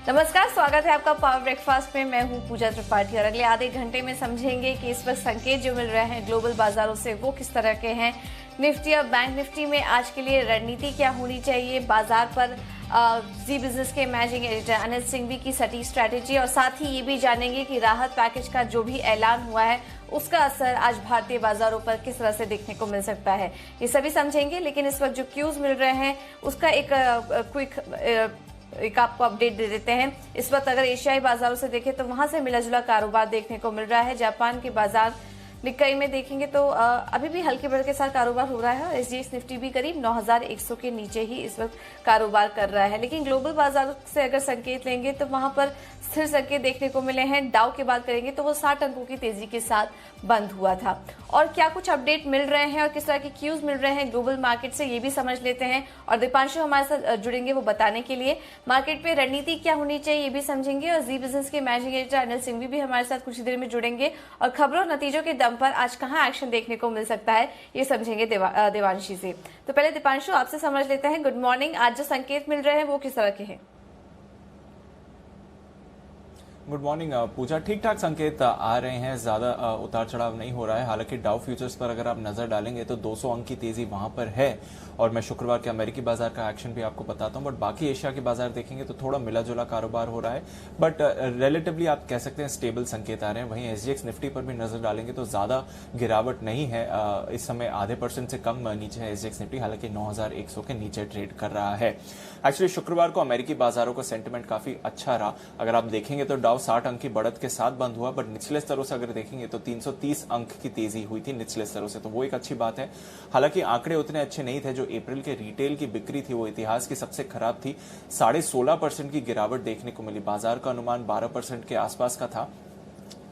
नमस्कार, स्वागत है आपका पावर ब्रेकफास्ट में। मैं हूं पूजा त्रिपाठी और अगले आधे घंटे में समझेंगे कि इस वक्त संकेत जो मिल रहे हैं ग्लोबल बाजारों से वो किस तरह के हैं। निफ्टी और बैंक निफ्टी में आज के लिए रणनीति क्या होनी चाहिए, बाजार पर जी बिजनेस के मैनेजिंग एडिटर अनिल सिंघवी की सटीक स्ट्रैटेजी, और साथ ही ये भी जानेंगे कि राहत पैकेज का जो भी ऐलान हुआ है उसका असर आज भारतीय बाजारों पर किस तरह से देखने को मिल सकता है। ये सभी समझेंगे, लेकिन इस वक्त जो क्यूज मिल रहे हैं उसका एक आपको अपडेट दे देते हैं। इस वक्त अगर एशियाई बाजारों से देखें तो वहां से मिला जुला कारोबार देखने को मिल रहा है। जापान के बाजार निक्काई में देखेंगे तो अभी भी हल्के बढ़ के साथ कारोबार हो रहा है और एसजीएक्स निफ्टी भी करीब 9100 के नीचे ही इस वक्त कारोबार कर रहा है। लेकिन ग्लोबल बाजारों से अगर संकेत लेंगे तो वहां पर स्थिर संकेत देखने को मिले हैं। डाउ की बात करेंगे तो वो 60 अंकों की तेजी के साथ बंद हुआ था। और क्या कुछ अपडेट मिल रहे हैं और किस तरह के क्यूज मिल रहे हैं ग्लोबल मार्केट से, ये भी समझ लेते हैं। और दीपांशु हमारे साथ जुड़ेंगे वो बताने के लिए मार्केट पे रणनीति क्या होनी चाहिए ये भी समझेंगे। और जी बिजनेस के मैनेजिंग एडिटर अनिल सिंघवी भी हमारे साथ कुछ ही देर में जुड़ेंगे और खबरों नतीजों के दम पर आज कहां एक्शन देखने को मिल सकता है ये समझेंगे देवांशी से। तो पहले दीपांशु आपसे समझ लेते हैं। गुड मॉर्निंग, आज जो संकेत मिल रहे हैं वो किस तरह के हैं? गुड मॉर्निंग पूजा। ठीक ठाक संकेत आ रहे हैं, ज्यादा उतार चढ़ाव नहीं हो रहा है। हालांकि डाउ फ्यूचर्स पर अगर आप नजर डालेंगे तो 200 अंक की तेजी वहां पर है। और मैं शुक्रवार के अमेरिकी बाजार का एक्शन भी आपको बताता हूं। बट बाकी एशिया के बाजार देखेंगे तो थोड़ा मिला जुला कारोबार हो रहा है, बट रिलेटिवली आप कह सकते हैं स्टेबल संकेत आ रहे हैं। वहीं एसजीएक्स निफ्टी पर भी नजर डालेंगे तो ज्यादा गिरावट नहीं है। इस समय आधे % से कम नीचे है एसजीएक्स निफ्टी, हालांकि 9100 के नीचे ट्रेड कर रहा है। एक्चुअली शुक्रवार को अमेरिकी बाजारों का सेंटिमेंट काफी अच्छा रहा। अगर आप देखेंगे तो डाउ 60 अंक की बढ़त के साथ बंद हुआ, बट निचले स्तरों से अगर देखेंगे तो 330 अंक की तेजी हुई थी निचले स्तरों से, तो वो एक अच्छी बात है। हालांकि आंकड़े उतने अच्छे नहीं थे। जो अप्रैल के रिटेल की बिक्री थी वो इतिहास की सबसे खराब थी। 16.5% की गिरावट देखने को मिली। बाजार का अनुमान 12% के आसपास का था,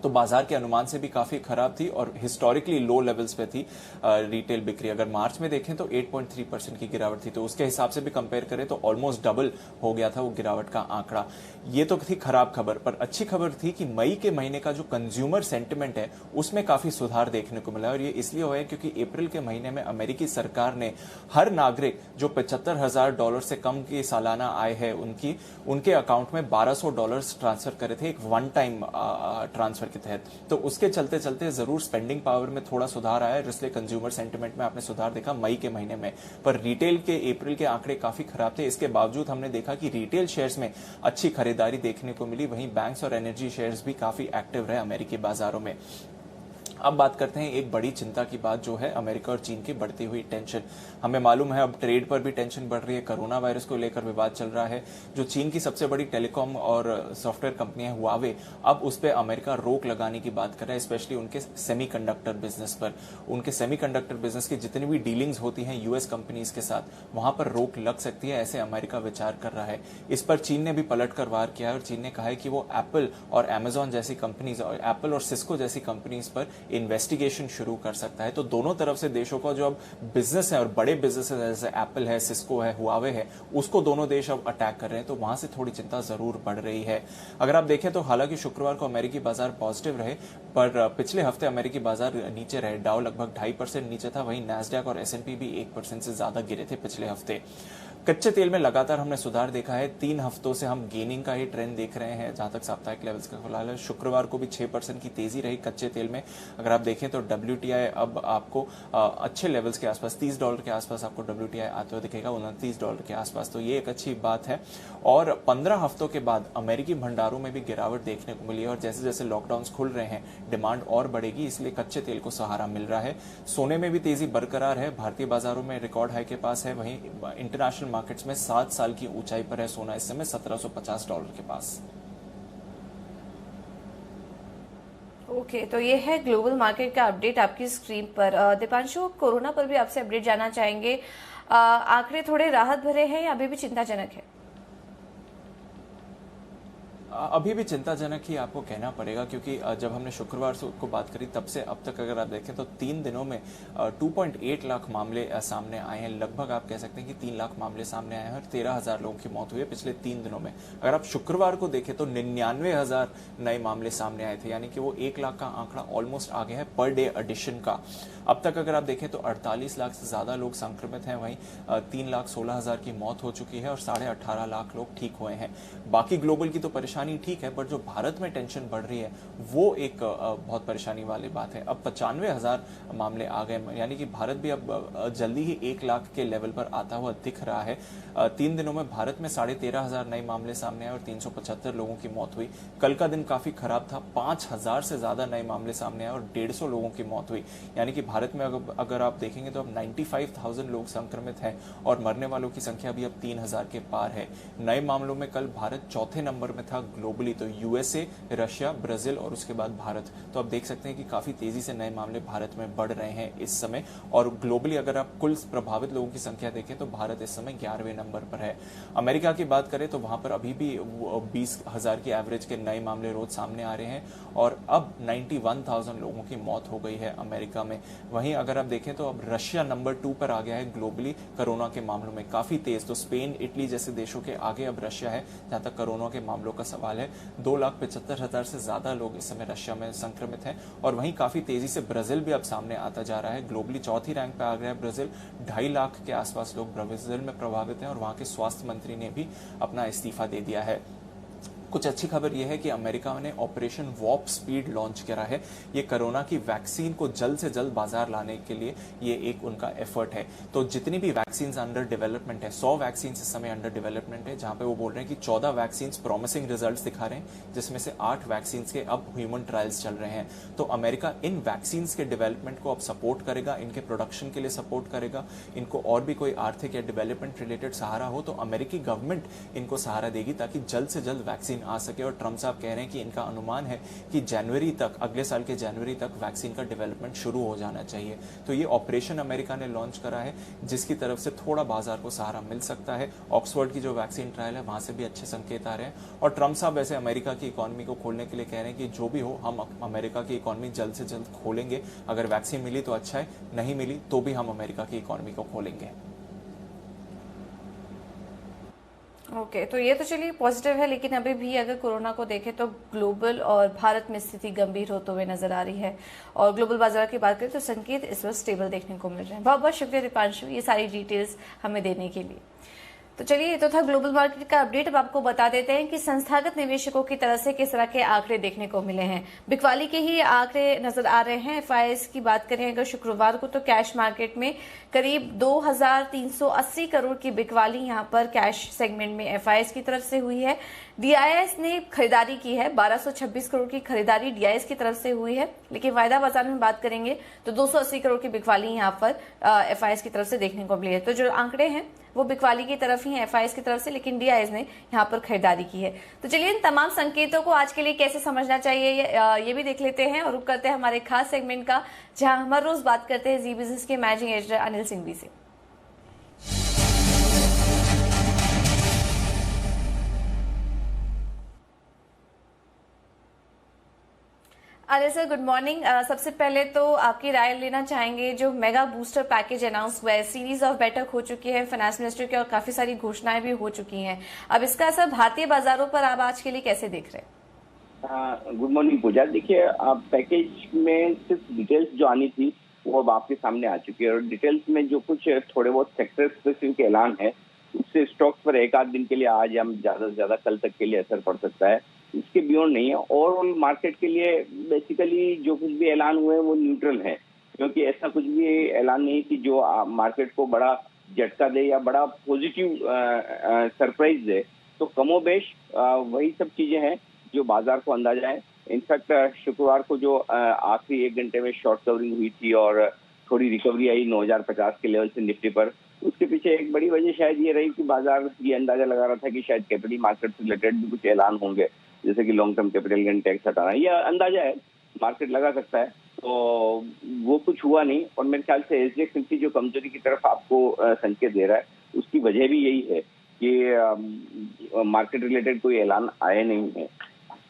तो बाजार के अनुमान से भी काफी खराब थी और हिस्टोरिकली लो लेवल्स पे थी रिटेल बिक्री। अगर मार्च में देखें तो 8.3% की गिरावट थी, तो उसके हिसाब से भी कंपेयर करें तो ऑलमोस्ट डबल हो गया था वो गिरावट का आंकड़ा। ये तो थी खराब खबर, पर अच्छी खबर थी कि मई के महीने का जो कंज्यूमर सेंटिमेंट है उसमें काफी सुधार देखने को मिला। और ये इसलिए हुआ है क्योंकि अप्रैल के महीने में अमेरिकी सरकार ने हर नागरिक जो $75,000 से कम की सालाना आय है उनके अकाउंट में $1200 ट्रांसफर करे थे, एक वन टाइम ट्रांसफर के तहत। तो उसके चलते चलते जरूर स्पेंडिंग पावर में थोड़ा सुधार आया, इसलिए कंज्यूमर सेंटिमेंट में आपने सुधार देखा मई के महीने में। पर रिटेल के अप्रैल के आंकड़े काफी खराब थे। इसके बावजूद हमने देखा कि रिटेल शेयर्स में अच्छी खरीदारी देखने को मिली। वहीं बैंक्स और एनर्जी शेयर्स भी काफी एक्टिव रहे अमेरिकी बाजारों में। अब बात करते हैं एक बड़ी चिंता की बात, जो है अमेरिका और चीन की बढ़ती हुई टेंशन। हमें मालूम है अब ट्रेड पर भी टेंशन बढ़ रही है। कोरोना वायरस को लेकर विवाद चल रहा है। जो चीन की सबसे बड़ी टेलीकॉम और सॉफ्टवेयर कंपनी है हुआवे, अब उस पर अमेरिका रोक लगाने की बात कर रहा है, स्पेशली उनके सेमीकंडक्टर बिजनेस पर। उनके सेमीकंडक्टर बिजनेस की जितनी भी डीलिंग्स होती हैं यूएस कंपनीज के साथ, वहां पर रोक लग सकती है, ऐसे अमेरिका विचार कर रहा है। इस पर चीन ने भी पलटकर वार किया है और चीन ने कहा है कि वो एप्पल और अमेजॉन जैसी कंपनीज और एप्पल और सिस्को जैसी कंपनीज पर इन्वेस्टिगेशन शुरू कर सकता है। तो दोनों तरफ से देशों का जो अब बिजनेस है और बड़े बिजनेस जैसे एप्पल है, सिस्को है, हुआवे है, उसको दोनों देश अब अटैक कर रहे हैं, तो वहां से थोड़ी चिंता जरूर बढ़ रही है। अगर आप देखें तो हालांकि शुक्रवार को अमेरिकी बाजार पॉजिटिव रहे, पर पिछले हफ्ते अमेरिकी बाजार नीचे रहे। डाउ लगभग 2.5% नीचे था, वहीं नैस्डैक और एसएनपी भी 1% से ज्यादा गिरे थे पिछले हफ्ते। कच्चे तेल में लगातार हमने सुधार देखा है। 3 हफ्तों से हम गेनिंग का ही ट्रेंड देख रहे हैं जहां तक साप्ताहिक लेवल्स का फिलहाल है। शुक्रवार को भी 6% की तेजी रही कच्चे तेल में। अगर आप देखें तो WTI अब आपको अच्छे लेवल्स के आसपास $30 के आसपास आपको WTI आते हुए दिखेगा, $29 के आसपास, तो ये एक अच्छी बात है। और 15 हफ्तों के बाद अमेरिकी भंडारों में भी गिरावट देखने को मिली है और जैसे जैसे लॉकडाउन खुल रहे हैं डिमांड और बढ़ेगी, इसलिए कच्चे तेल को सहारा मिल रहा है। सोने में भी तेजी बरकरार है, भारतीय बाजारों में रिकॉर्ड हाई के पास है। वहीं इंटरनेशनल मार्केट्स में 7 साल की ऊंचाई पर है सोना, इस समय $1750 के पास। ओके, तो ये है ग्लोबल मार्केट का अपडेट आपकी स्क्रीन पर। दीपांशु, कोरोना पर भी आपसे अपडेट जानना चाहेंगे। आंकड़े थोड़े राहत भरे हैं या अभी भी चिंताजनक है? अभी भी चिंताजनक ही आपको कहना पड़ेगा, क्योंकि जब हमने शुक्रवार को बात करी तब से अब तक अगर आप देखें तो 3 दिनों में 2.8 लाख मामले सामने आए हैं। लगभग आप कह सकते हैं कि 3 लाख मामले सामने आए हैं और 13,000 लोगों की मौत हुई है पिछले 3 दिनों में। अगर आप शुक्रवार को देखें तो 99,000 नए मामले सामने आए थे, यानी कि वो 1 लाख का आंकड़ा ऑलमोस्ट आ गया है पर डे एडिशन का। अब तक अगर आप देखें तो 48 लाख से ज़्यादा लोग संक्रमित हैं, वहीं 3,16,000 की मौत हो चुकी है और 18.5 लाख लोग ठीक हुए हैं। बाकी ग्लोबल की तो परेशानी ठीक है, पर जो भारत में टेंशन बढ़ रही है वो एक बहुत परेशानी वाली बात है। अब 95,000 मामले आ गए, यानी कि भारत भी अब जल्दी ही 1 लाख के लेवल पर आता हुआ दिख रहा है। 3 दिनों में भारत में 13,500 नए मामले सामने आए और 375 लोगों की मौत हुई। कल का दिन काफी खराब था, 5,000 से ज्यादा नए मामले सामने आए और 150 लोगों की मौत हुई। यानी कि भारत में अगर आप देखेंगे तो अब 95,000 लोग संक्रमित हैं और मरने वालों की संख्या भी अब 3,000 के पार है। नए मामलों में कल भारत चौथे नंबर में था ग्लोबली, तो यूएसए, रशिया, ब्राजील और उसके बाद भारत। तो आप देख सकते हैं कि काफी तेजी से नए मामले भारत में बढ़ रहे हैं इस समय। और ग्लोबली अगर आप कुल प्रभावित लोगों की संख्या देखें तो भारत इस समय 11वें नंबर पर है। अमेरिका की बात करें तो वहां पर अभी भी 20,000 की एवरेज के नए मामले रोज सामने आ रहे हैं और अब 91,000 लोगों की मौत हो गई है अमेरिका में। वहीं अगर आप देखें तो अब रशिया नंबर 2 पर आ गया है ग्लोबली कोरोना के मामलों में, काफी तेज। तो स्पेन, इटली जैसे देशों के आगे अब रशिया है जहां तक कोरोना के मामलों का सवाल है। 2,75,000 से ज्यादा लोग इस समय रशिया में संक्रमित हैं और वहीं काफी तेजी से ब्राजील भी अब सामने आता जा रहा है। ग्लोबली चौथी रैंक पर आ गया है ब्राजील। 2.5 लाख के आसपास लोग ब्राजील में प्रभावित हैं और वहां के स्वास्थ्य मंत्री ने भी अपना इस्तीफा दे दिया है। कुछ अच्छी खबर यह है कि अमेरिका ने ऑपरेशन वॉर्प स्पीड लॉन्च करा है। ये कोरोना की वैक्सीन को जल्द से जल्द बाजार लाने के लिए ये एक उनका एफर्ट है। तो जितनी भी वैक्सीन अंडर डेवलपमेंट है, 100 वैक्सीन इस समय अंडर डेवलपमेंट है, जहां पे वो बोल रहे हैं कि 14 वैक्सीन प्रॉमिसिंग रिजल्ट्स दिखा रहे हैं, जिसमें से 8 वैक्सीन के अब ह्यूमन ट्रायल्स चल रहे हैं। तो अमेरिका इन वैक्सीन के डेवलपमेंट को अब सपोर्ट करेगा, इनके प्रोडक्शन के लिए सपोर्ट करेगा। इनको और भी कोई आर्थिक या डेवलपमेंट रिलेटेड सहारा हो तो अमेरिकी गवर्नमेंट इनको सहारा देगी ताकि जल्द से जल्द वैक्सीन आ सके। और ट्रम्प साहब कह रहे हैं कि इनका अनुमान है कि जनवरी तक, अगले साल के जनवरी तक वैक्सीन का डेवलपमेंट शुरू हो जाना चाहिए। तो ये ऑपरेशन अमेरिका ने लॉन्च करा है जिसकी तरफ से थोड़ा बाजार को सहारा मिल सकता है। ऑक्सफोर्ड की जो वैक्सीन ट्रायल है वहां से भी अच्छे संकेत आ रहे हैं और ट्रम्प साहब वैसे अमेरिका की इकोनॉमी को खोलने के लिए कह रहे हैं कि जो भी हो हम अमेरिका की इकोनॉमी जल्द से जल्द खोलेंगे। अगर वैक्सीन मिली तो अच्छा है, नहीं मिली तो भी हम अमेरिका की इकोनॉमी को खोलेंगे। ओके, तो ये तो चलिए पॉजिटिव है, लेकिन अभी भी अगर कोरोना को देखें तो ग्लोबल और भारत में स्थिति गंभीर होते हुए नजर आ रही है। और ग्लोबल बाजार की बात करें तो संकेत इस वक्त स्टेबल देखने को मिल रहे हैं। बहुत बहुत शुक्रिया दीपांशु ये सारी डिटेल्स हमें देने के लिए। तो चलिए, ये तो था ग्लोबल मार्केट का अपडेट। अब आपको बता देते हैं कि संस्थागत निवेशकों की तरफ से किस तरह के आंकड़े देखने को मिले हैं। बिकवाली के ही आंकड़े नजर आ रहे हैं। एफआईआईज की बात करें अगर शुक्रवार को तो कैश मार्केट में करीब 2,380 करोड़ की बिकवाली यहां पर कैश सेगमेंट में एफआईआईज की तरफ से हुई है। डीआईएस ने खरीदारी की है, 1,226 करोड़ की खरीदारी डीआईएस की तरफ से हुई है। लेकिन वायदा बाजार में बात करेंगे तो 280 करोड़ की बिकवाली यहां पर एफआईआईज की तरफ से देखने को मिली है। तो जो आंकड़े हैं वो बिकवाली की तरफ ही है एफआईआईज की तरफ से, लेकिन डीआईएस ने यहाँ पर खरीदारी की है। तो चलिए, इन तमाम संकेतों को आज के लिए कैसे समझना चाहिए ये भी देख लेते हैं और रुक करते हैं हमारे खास सेगमेंट का, जहां हम हर रोज बात करते हैं जी बिजनेस के मैनेजिंग एडिटर अनिल सिंघवी से। Anil sir, good morning. सबसे पहले तो आपकी राय लेना चाहेंगे, जो मेगा बूस्टर पैकेज अनाउंस हुआ है, सीरीज ऑफ बैठक हो चुकी है फाइनेंस मिनिस्टर की और काफी सारी घोषणाएं भी हो चुकी हैं। अब इसका असर भारतीय बाजारों पर आप आज के लिए कैसे देख रहे हैं? गुड मॉर्निंग पूजा। देखिए, पैकेज में सिर्फ डिटेल्स जो आनी थी वो अब आपके सामने आ चुकी है और डिटेल्स में जो कुछ थोड़े बहुत सेक्टर स्पेसिफिक ऐलान है उससे स्टॉक्स पर एक आध दिन के लिए, आज हम ज्यादा से ज्यादा कल तक के लिए असर पड़ सकता है। इसके बियॉन्ड नहीं है। ओवरऑल मार्केट के लिए बेसिकली जो कुछ भी ऐलान हुए हैं वो न्यूट्रल है, क्योंकि ऐसा कुछ भी ऐलान नहीं कि जो मार्केट को बड़ा झटका दे या बड़ा पॉजिटिव सरप्राइज दे। तो कमोबेश वही सब चीजें हैं जो बाजार को अंदाजा है। इनफैक्ट शुक्रवार को जो आखिरी 1 घंटे में शॉर्ट कवरिंग हुई थी और थोड़ी रिकवरी आई 9,050 के लेवल से निफ्टी पर, उसके पीछे एक बड़ी वजह शायद ये रही कि बाजार ये अंदाजा लगा रहा था कि शायद कैपिटल मार्केट से रिलेटेड भी कुछ ऐलान होंगे, जैसे कि long term capital gain tax हटाना। यह अंदाजा है, मार्केट लगा सकता है। तो वो कुछ हुआ नहीं और मेरे ख्याल से एसजीएक्स निफ्टी जो कमजोरी की तरफ आपको संकेत दे रहा है उसकी वजह भी यही है कि मार्केट रिलेटेड कोई ऐलान आए नहीं है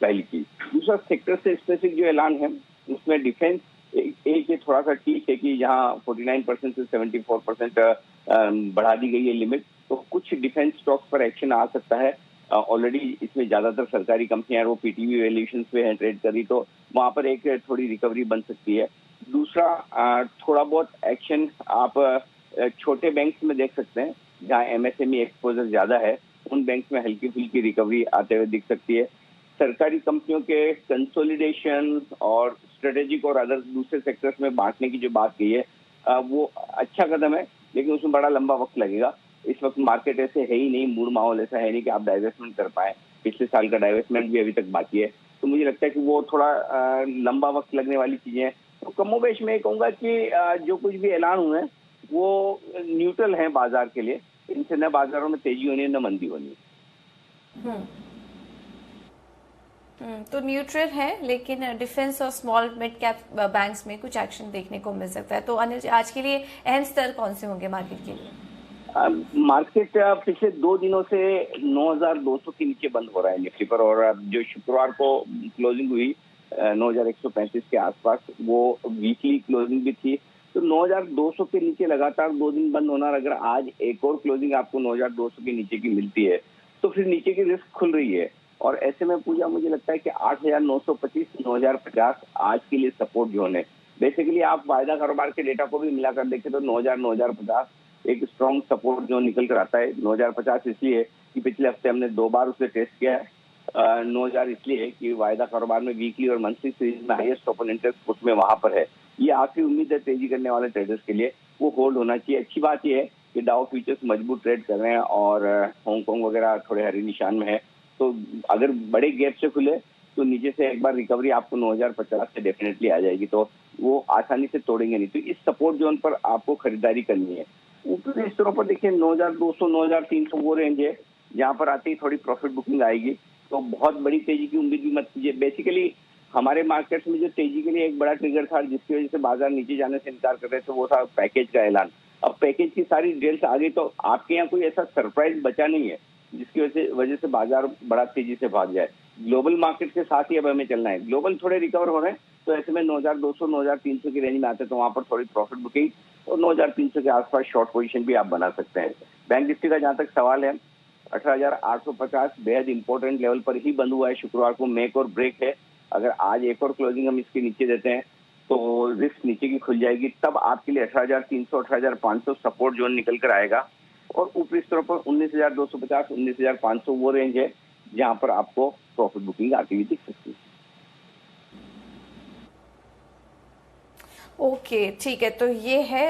पहली चीज। दूसरा, सेक्टर से स्पेसिफिक जो ऐलान है उसमें डिफेंस एक थोड़ा सा ठीक है कि जहां 49% से 74% बढ़ा दी गई है लिमिट, तो कुछ डिफेंस स्टॉक्स पर एक्शन आ सकता है। ऑलरेडी इसमें ज्यादातर सरकारी कंपनियां वो पीटीवी वैल्यूएशन पे हैं ट्रेड करी, तो वहां पर एक थोड़ी रिकवरी बन सकती है। दूसरा थोड़ा बहुत एक्शन आप छोटे बैंक्स में देख सकते हैं, जहां एमएसएमई एक्सपोजर ज्यादा है, उन बैंक्स में हल्की फुल्की रिकवरी आते हुए दिख सकती है। सरकारी कंपनियों के कंसोलिडेशन और स्ट्रेटेजिक और अदर दूसरे सेक्टर्स में बांटने की जो बात की है, वो अच्छा कदम है, लेकिन उसमें बड़ा लंबा वक्त लगेगा। इस वक्त मार्केट ऐसे है ही नहीं, मूड माहौल ऐसा है नहीं कि आप डाइवेस्टमेंट कर पाए। पिछले साल का डाइवेस्टमेंट भी अभी तक बाकी है, तो मुझे लगता है कि वो थोड़ा लंबा वक्त लगने वाली चीजें हैं। तो कमोबेश में कहूंगा कि जो कुछ भी ऐलान हुए हैं वो न्यूट्रल है बाजार के लिए। इनसे न बाजारों में तेजी होनी है, न मंदी होनी है। तो न्यूट्रल है, लेकिन डिफेंस और स्मॉल मिड कैप बैंक्स में कुछ एक्शन देखने को मिल सकता है। तो अनिल जी, आज के लिए अहम स्तर कौन से होंगे मार्केट के लिए? मार्केट पिछले 2 दिनों से 9,200 के नीचे बंद हो रहा है निफ्टी पर, और जो शुक्रवार को क्लोजिंग हुई 9,135 के आसपास, वो वीकली क्लोजिंग भी थी। तो 9,200 के नीचे लगातार 2 दिन बंद होना, अगर आज एक और क्लोजिंग आपको 9,200 के नीचे की मिलती है तो फिर नीचे की रिस्क खुल रही है। और ऐसे में पूजा मुझे लगता है कि 8,925 9,050 आज के लिए सपोर्ट जोन है। बेसिकली आप वायदा कारोबार के डेटा को भी मिलाकर देखें तो 9,050 एक स्ट्रॉन्ग सपोर्ट जोन निकल कर आता है। 9,050 इसलिए कि पिछले हफ्ते हमने 2 बार उसे टेस्ट किया है। 9,000 इसलिए कि वायदा कारोबार में वीकली और मंथली सीरीज में हाईएस्ट ओपन इंटरेस्ट उसमें वहां पर है। ये आखिरी उम्मीद है तेजी करने वाले ट्रेडर्स के लिए, वो होल्ड होना चाहिए। अच्छी बात यह है कि डाउ फ्यूचर्स मजबूत ट्रेड कर रहे हैं और हांगकांग वगैरह थोड़े हरे निशान में है। तो अगर बड़े गैप से खुले तो नीचे से एक बार रिकवरी आपको 9,050 से डेफिनेटली आ जाएगी, तो वो आसानी से तोड़ेंगे नहीं। तो इस सपोर्ट जोन पर आपको खरीदारी करनी है। ऊपर इस तरह पर देखिए 9,200 9,300 वो रेंज है, जहां पर आते ही थोड़ी प्रॉफिट बुकिंग आएगी। तो बहुत बड़ी तेजी की उम्मीद भी मत कीजिए। बेसिकली हमारे मार्केट्स में जो तेजी के लिए एक बड़ा ट्रिगर था, जिसकी वजह से बाजार नीचे जाने से इनकार कर रहे थे, वो था पैकेज का ऐलान। अब पैकेज की सारी डिटेल्स आ गई, तो आपके यहाँ कोई ऐसा सरप्राइज बचा नहीं है जिसकी वजह से बाजार बड़ा तेजी से भाग जाए। ग्लोबल मार्केट के साथ ही अब हमें चलना है। ग्लोबल थोड़े रिकवर हो रहे हैं, तो ऐसे में 9,200 9,300 की रेंज में आते हैं, तो वहां पर थोड़ी प्रॉफिट बुकिंग और 9,300 के आसपास शॉर्ट पोजीशन भी आप बना सकते हैं। बैंक निफ्टी का जहां तक सवाल है, 18,850 बेहद इंपॉर्टेंट लेवल पर ही बंद हुआ है। शुक्रवार को मेक और ब्रेक है। अगर आज एक और क्लोजिंग हम इसके नीचे देते हैं तो रिस्क नीचे की खुल जाएगी। तब आपके लिए 18,300 18,500 सपोर्ट जोन निकल कर आएगा, और ऊपरी स्तर पर 19,250 19,500 वो रेंज है जहां पर आपको प्रॉफिट बुकिंग आती हुई दिख सकती है। ओके, ठीक है। तो ये है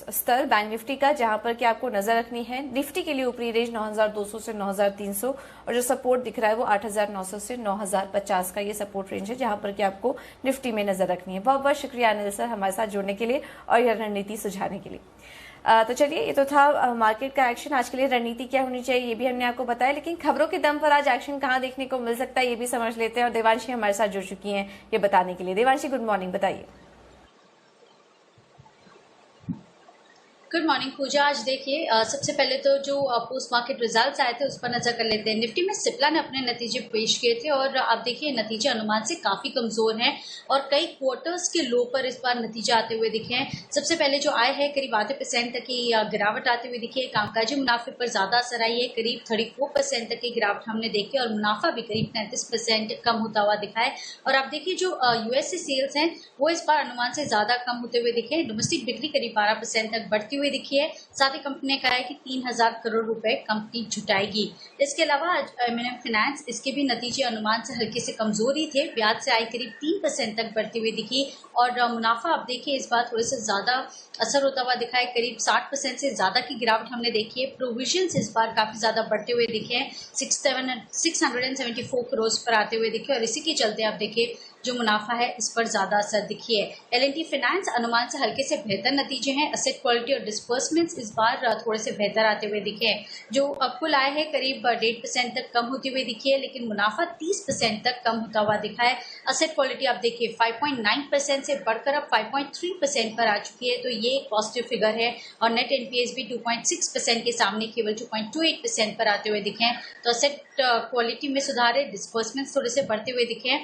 स्तर बैंक निफ्टी का, जहां पर कि आपको नजर रखनी है। निफ्टी के लिए ऊपरी रेंज 9,200 से 9,300, और जो सपोर्ट दिख रहा है वो 8,900 से 9,050 का ये सपोर्ट रेंज है, जहां पर कि आपको निफ्टी में नजर रखनी है। बहुत बहुत शुक्रिया अनिल सर हमारे साथ जुड़ने के लिए और यह रणनीति सुझाने के लिए। तो चलिए, ये तो था मार्केट का एक्शन। आज के लिए रणनीति क्या होनी चाहिए ये भी हमने आपको बताया, लेकिन खबरों के दम पर आज एक्शन कहाँ देखने को मिल सकता है ये भी समझ लेते हैं। और देवांशी हमारे साथ जुड़ चुकी हैं ये बताने के लिए। देवांशी, गुड मॉर्निंग, बताइए। गुड मॉर्निंग पूजा। आज देखिए, सबसे पहले तो जो पोस्ट मार्केट रिजल्ट्स आए थे उस पर नजर कर लेते हैं। निफ्टी में सिप्ला ने अपने नतीजे पेश किए थे और आप देखिए नतीजे अनुमान से काफी कमजोर हैं और कई क्वार्टर्स के लो पर इस बार नतीजे आते हुए दिखे हैं। सबसे पहले जो आए हैं करीब आधे % तक की गिरावट आते हुए दिखी है। कामकाजी मुनाफे पर ज्यादा असर आई है, करीब 34% तक की गिरावट हमने देखी, और मुनाफा भी करीब 35% कम होता हुआ दिखा है। और आप देखिए जो यूएस से सेल्स हैं वो इस बार अनुमान से ज्यादा कम होते हुए दिखे। डोमेस्टिक बिक्री करीब 12% तक बढ़ती हुई दिखी है। साथ ही कंपनी ने कहा है कि 3,000 करोड़ रुपए कंपनी जुटाएगी। इसके अलावा M&M फाइनेंस, इसके भी नतीजे अनुमान से हल्के से कमजोर ही थे। ब्याज से आय करीब 3% तक बढ़ती हुई दिखी, और मुनाफा आप देखिए इस बार थोड़े से ज्यादा असर होता हुआ दिखा है। करीब 60% से ज्यादा की गिरावट हमने देखी है। प्रोविजन इस बार काफी ज्यादा बढ़ते हुए दिखे हैं, 674 करोड़ पर आते हुए दिखे, और इसी के चलते आप देखिए जो मुनाफा है इस पर ज्यादा असर दिखी है। L&T फाइनेंस अनुमान से हल्के से बेहतर नतीजे हैं। एसेट क्वालिटी और डिस्बर्समेंट्स इस बार थोड़े से बेहतर आते हुए दिखे हैं। जो कुल आय है करीब 1.5% तक कम होती हुई दिखी है, लेकिन मुनाफा 30% तक कम होता हुआ दिखा है। एसेट क्वालिटी आप देखिए 5.9% से बढ़कर अब 5.3% पर आ चुकी है, तो ये एक पॉजिटिव फिगर है। और नेट NPAs भी 2.6% के सामने केवल 2.28% पर आते हुए दिखे हैं। तो एसेट क्वालिटी में सुधार है, डिस्बर्समेंट्स थोड़े से बढ़ते हुए दिखे हैं,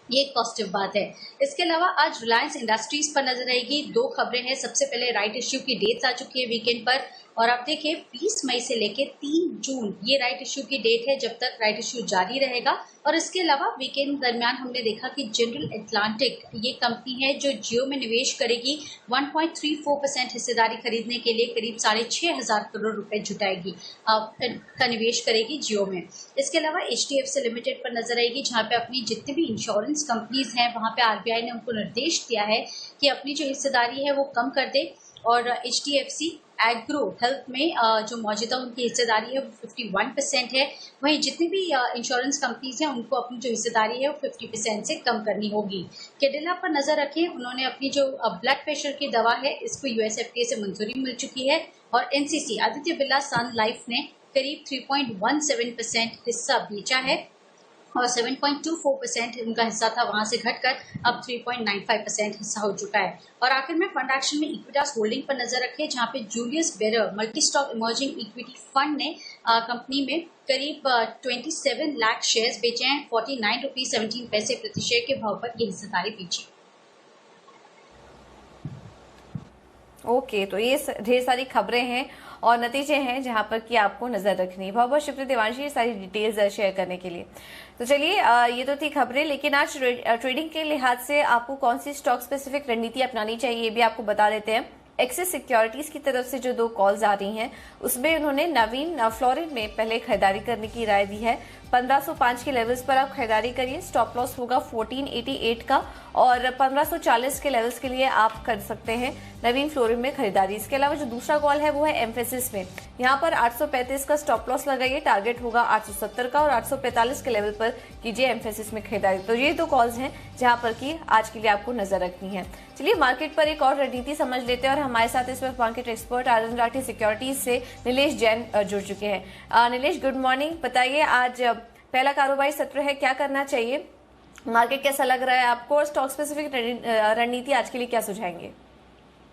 ये एक पॉजिटिव बात है। इसके अलावा आज रिलायंस इंडस्ट्रीज पर नजर आएगी। 2 खबरें हैं। सबसे पहले राइट इश्यू की डेट्स आ चुकी है वीकेंड पर। और आप देखिए 20 मई से लेकर 3 जून ये राइट इश्यू की डेट है जब तक राइट इश्यू जारी रहेगा। और इसके अलावा वीकेंड दरमियान हमने देखा कि जनरल एटलांटिक ये कंपनी है जो जियो में निवेश करेगी। 1.34% हिस्सेदारी खरीदने के लिए करीब 6,500 करोड़ रुपए जुटाएगी का निवेश करेगी जियो में। इसके अलावा HDFC लिमिटेड पर नजर आएगी, जहां पे अपनी जितनी भी इंश्योरेंस कंपनीज हैं वहां पे RBI ने उनको निर्देश दिया है कि अपनी जो हिस्सेदारी है वो कम कर दे। और HDFC एग्रो हेल्थ में जो मौजूदा उनकी हिस्सेदारी है वो 51% है। वहीं जितनी भी इंश्योरेंस कंपनीज हैं उनको अपनी जो हिस्सेदारी है वो 50% से कम करनी होगी। कैडिला पर नजर रखें, उन्होंने अपनी जो ब्लड प्रेशर की दवा है इसको US FDA से मंजूरी मिल चुकी है। और NCC आदित्य बिरला सन लाइफ ने करीब 3.17% हिस्सा बेचा है और 7.24% उनका हिस्सा था, वहां से घटकर अब 3.95% हिस्सा हो चुका है। और आखिर में फंड एक्शन में इक्विटास होल्डिंग पर नजर रखें, जहां पे Julius bearer multi stock emerging equity fund ने कंपनी में करीब 27 लाख शेयर्स बेचे हैं। 49 रुपीज 17 पैसे प्रति शेयर के भाव पर ये हिस्सेदारी बेची। ओके, तो ये ढेर सारी खबरें हैं और नतीजे हैं जहां पर कि आपको नजर रखनी है। बहुत बहुत शुक्रिया देवांशी ये सारी डिटेल्स शेयर करने के लिए। तो चलिए ये तो थी खबरें, लेकिन आज ट्रेडिंग के लिहाज से आपको कौन सी स्टॉक स्पेसिफिक रणनीति अपनानी चाहिए ये भी आपको बता देते हैं। एक्सिस सिक्योरिटीज की तरफ से जो 2 कॉल्स आ रही हैं उसमें उन्होंने नवीन फ्लोरिन में पहले खरीदारी करने की राय दी है। 1505 के लेवल्स पर आप खरीदारी करिए, स्टॉप लॉस होगा 1488 का और 1540 के लेवल्स के लिए आप कर सकते हैं नवीन फ्लोरिन में खरीदारी। इसके अलावा जो दूसरा कॉल है वो है एम्फेसिस में, यहाँ पर 835 का स्टॉप लॉस लगाइए, टारगेट होगा 870 का और 845 के लेवल पर कीजिए एम्फेसिस में खरीदारी। तो ये 2 कॉल्स हैं जहां पर कि आज के लिए आपको नजर रखनी है। चलिए मार्केट पर एक और रणनीति समझ लेते हैं और हमारे साथ इस वक्त मार्केट एक्सपर्ट आनंद राठी सिक्योरिटीज से नीलेश जैन जुड़ चुके हैं। नीलेश गुड मॉर्निंग, बताइए आज पहला कारोबारी सत्र है, क्या करना चाहिए, मार्केट कैसा लग रहा है आपको और स्टॉक स्पेसिफिक रणनीति आज के लिए क्या सुझाएंगे?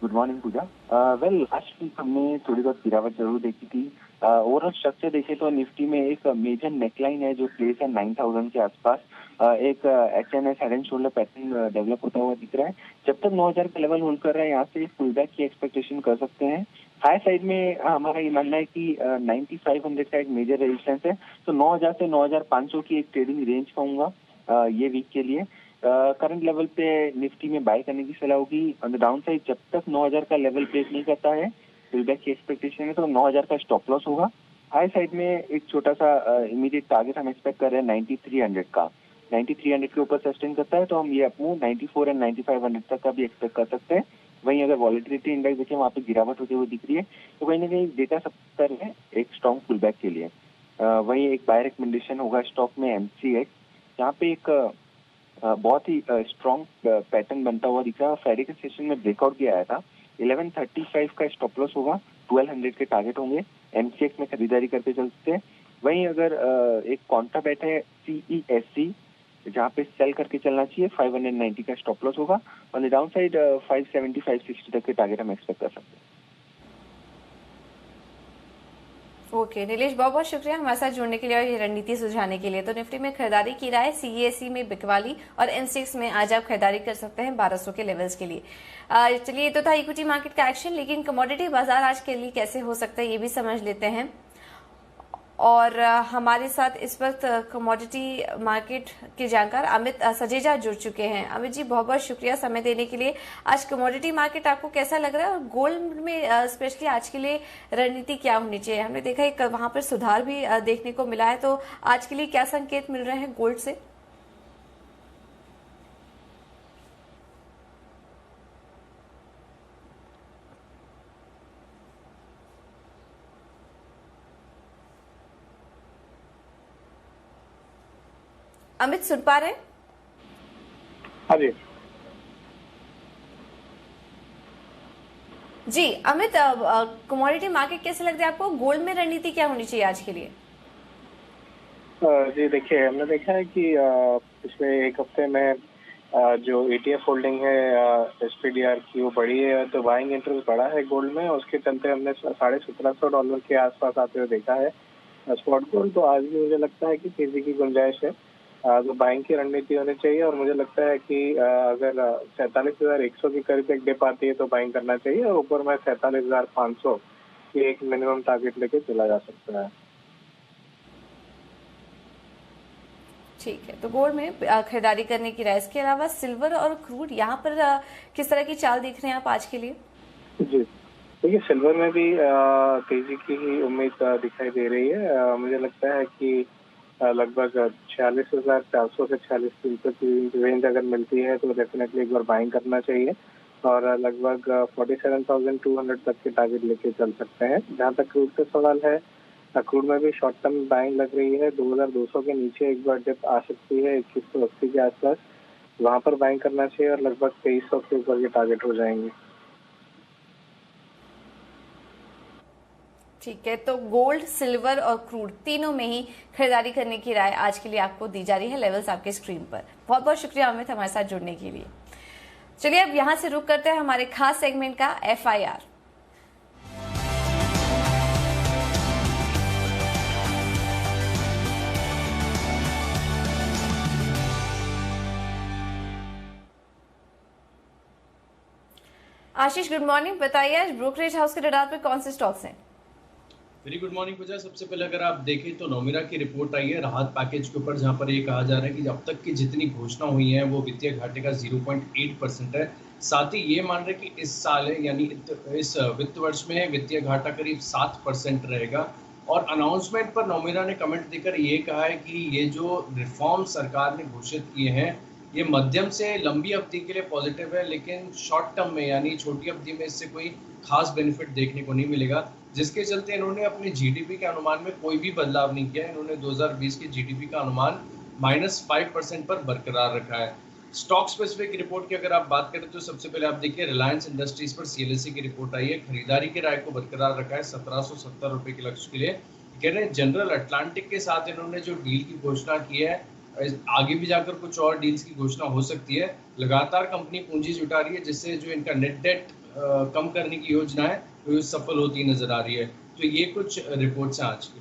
गुड मॉर्निंग पूजा। वेल आज हमने थोड़ी बहुत गिरावट जरूर देखी थी। ओवरऑल स्ट्रक्चर देखे तो निफ्टी में एक मेजर नेकलाइन है जो प्लेस है 9000 के आसपास। एक HNS head and shoulder pattern develop होता हुआ दिख रहा है। जब तक 9000 का लेवल होल्ड कर रहा है यहाँ से पुल बैक की एक्सपेक्टेशन कर सकते हैं। हाई साइड में हमारा ये मानना है कि 9500 का एक मेजर रेजिस्टेंस है, तो 9000 से 9500 की एक ट्रेडिंग रेंज कहूंगा ये वीक के लिए। करंट लेवल पे निफ्टी में बाय करने की सलाह होगी। ऑन द डाउन साइड जब तक 9000 का लेवल ब्रेक नहीं करता है, पुल बैक की एक्सपेक्टेशन है, तो 9000 का स्टॉप लॉस होगा। हाई साइड में एक छोटा सा इमीडिएट टारगेट हम एक्सपेक्ट कर रहे हैं 9300 का। 9300 के ऊपर सस्टेन करता है तो हम ये अपने 94 एंड 9500 तक का भी एक्सपेक्ट कर सकते हैं। वहीं अगर वॉलेटिलिटी इंडेक्स देखें वहाँ पे गिरावट होती हुई दिख रही है, तो कहीं ना कहीं डेटा सप्तर है एक स्ट्रॉन्ग पुल बैक के लिए। वहीं एक बाय रिकमेंडेशन होगा स्टॉक में MCX, जहाँ पे एक बहुत ही स्ट्रॉन्ग पैटर्न बनता हुआ दिख रहा है। फ्राइडे के सेशन में ब्रेकआउट भी आया था। 1135 का स्टॉप लॉस होगा, 1200 के टारगेट होंगे। MCX में खरीदारी करके चल सकते हैं। वहीं अगर एक कॉन्ट्रा बैट है CESC, जहाँ पे सेल करके चलना चाहिए, 590 का स्टॉप लॉस होगा। ऑन द डाउन साइड 570 560 तक के टारगेट हम एक्सपेक्ट कर सकते हैं। ओके नीलेश, बहुत बहुत शुक्रिया हमारे साथ जुड़ने के लिए और ये रणनीति सुझाने के लिए। तो निफ्टी में खरीदारी की राय, CESC में बिकवाली और MCX में आज आप खरीदारी कर सकते हैं 1200 के लेवल्स के लिए। चलिए ये तो था इक्विटी मार्केट का एक्शन, लेकिन कमोडिटी बाजार आज के लिए कैसे हो सकता है ये भी समझ लेते हैं। और हमारे साथ इस वक्त कमोडिटी मार्केट के जानकार अमित सजेजा जुड़ चुके हैं। अमित जी बहुत बहुत शुक्रिया समय देने के लिए। आज कमोडिटी मार्केट आपको कैसा लग रहा है और गोल्ड में स्पेशली आज के लिए रणनीति क्या होनी चाहिए? हमने देखा है वहां पर सुधार भी देखने को मिला है, तो आज के लिए क्या संकेत मिल रहे हैं गोल्ड से? अमित सुन पा रहे हैं? हाँ जी जी अमित, कमोडिटी मार्केट कैसे लग रहा है आपको? गोल्ड में रणनीति क्या होनी चाहिए आज के लिए? जी देखिए, हमने देखा है कि पिछले एक हफ्ते में जो ETF होल्डिंग है SPDR की वो बढ़ी है, तो बाइंग इंटरेस्ट बढ़ा है गोल्ड में। उसके चलते हमने $1750 के आसपास आते हुए देखा है स्पॉट गोल्ड। तो आज भी मुझे लगता है कि तेजी की गुंजाइश है, तो बाइंग की रणनीति होनी चाहिए। और मुझे लगता है कि अगर 47,100 के करीब एक डिप आती है तो बाइंग करना चाहिए, और ऊपर में 47,500 कि एक मिनिमम टारगेट लेके चला जा सकता है। ठीक है, तो गोल्ड में खरीदारी करने की राय। इसके अलावा सिल्वर और क्रूड, यहाँ पर किस तरह की चाल देख रहे हैं आप आज के लिए? जी, देखिए सिल्वर में भी तेजी की ही उम्मीद दिखाई दे रही है। मुझे लगता है कि लगभग 46,400 से 46,300 की रेंज अगर मिलती है तो डेफिनेटली एक बार बाइंग करना चाहिए और लगभग 47,200 तक के टारगेट लेके चल सकते हैं। जहाँ तक क्रूड का सवाल है, क्रूड में भी शॉर्ट टर्म बाइंग लग रही है। 2,200 के नीचे एक बार डिप आ सकती है 2180 के आसपास, वहाँ पर बाइंग करना चाहिए और लगभग 2300 के ऊपर के टारगेट हो जाएंगे। ठीक है, तो गोल्ड, सिल्वर और क्रूड तीनों में ही खरीदारी करने की राय आज के लिए आपको दी जा रही है। लेवल्स आपके स्क्रीन पर। बहुत बहुत शुक्रिया अमित हमारे साथ जुड़ने के लिए। चलिए अब यहां से रुक करते हैं हमारे खास सेगमेंट का FIR। आशीष, गुड मॉर्निंग। बताइए आज ब्रोकरेज हाउस के रडार पर कौन से स्टॉक्स हैं? वेरी गुड मॉर्निंग पूजा। सबसे पहले अगर आप देखें तो नोमिरा की रिपोर्ट आई है राहत पैकेज के ऊपर, जहां पर ये कहा जा रहा है कि अब तक की जितनी घोषणा हुई है वो वित्तीय घाटे का 0.8% है। साथ ही ये मान रहे कि इस साल यानी इस वित्त वर्ष में वित्तीय घाटा करीब 7% रहेगा। और अनाउंसमेंट पर नोमिरा ने कमेंट देकर ये कहा है कि ये जो रिफॉर्म सरकार ने घोषित किए हैं ये मध्यम से लंबी अवधि के लिए पॉजिटिव है, लेकिन शॉर्ट टर्म में यानी छोटी अवधि में इससे कोई खास बेनिफिट देखने को नहीं मिलेगा, जिसके चलते इन्होंने अपने जीडीपी के अनुमान में कोई भी बदलाव नहीं किया। इन्होंने 2020 के जीडीपी का अनुमान -5% पर बरकरार रखा है। स्टॉक स्पेसिफिक रिपोर्ट की अगर आप बात करें तो सबसे पहले आप देखिए रिलायंस इंडस्ट्रीज पर CLSA की रिपोर्ट आई है। खरीदारी की राय को बरकरार रखा है 1770 रुपये के लक्ष्य के लिए। कह रहे हैं जनरल अटलांटिक के साथ इन्होंने जो डील की घोषणा की है, आगे भी जाकर कुछ और डील्स की घोषणा हो सकती है। लगातार कंपनी पूंजी जुटा रही है, जिससे जो इनका नेट डेट कम करने की योजना है वो सफल होती नजर आ रही है। तो ये कुछ रिपोर्ट्स हैं आज की।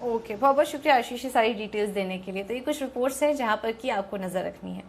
ओके, बहुत बहुत शुक्रिया आशीष सारी डिटेल्स देने के लिए। तो ये कुछ रिपोर्ट्स हैं जहां पर कि आपको नजर रखनी है।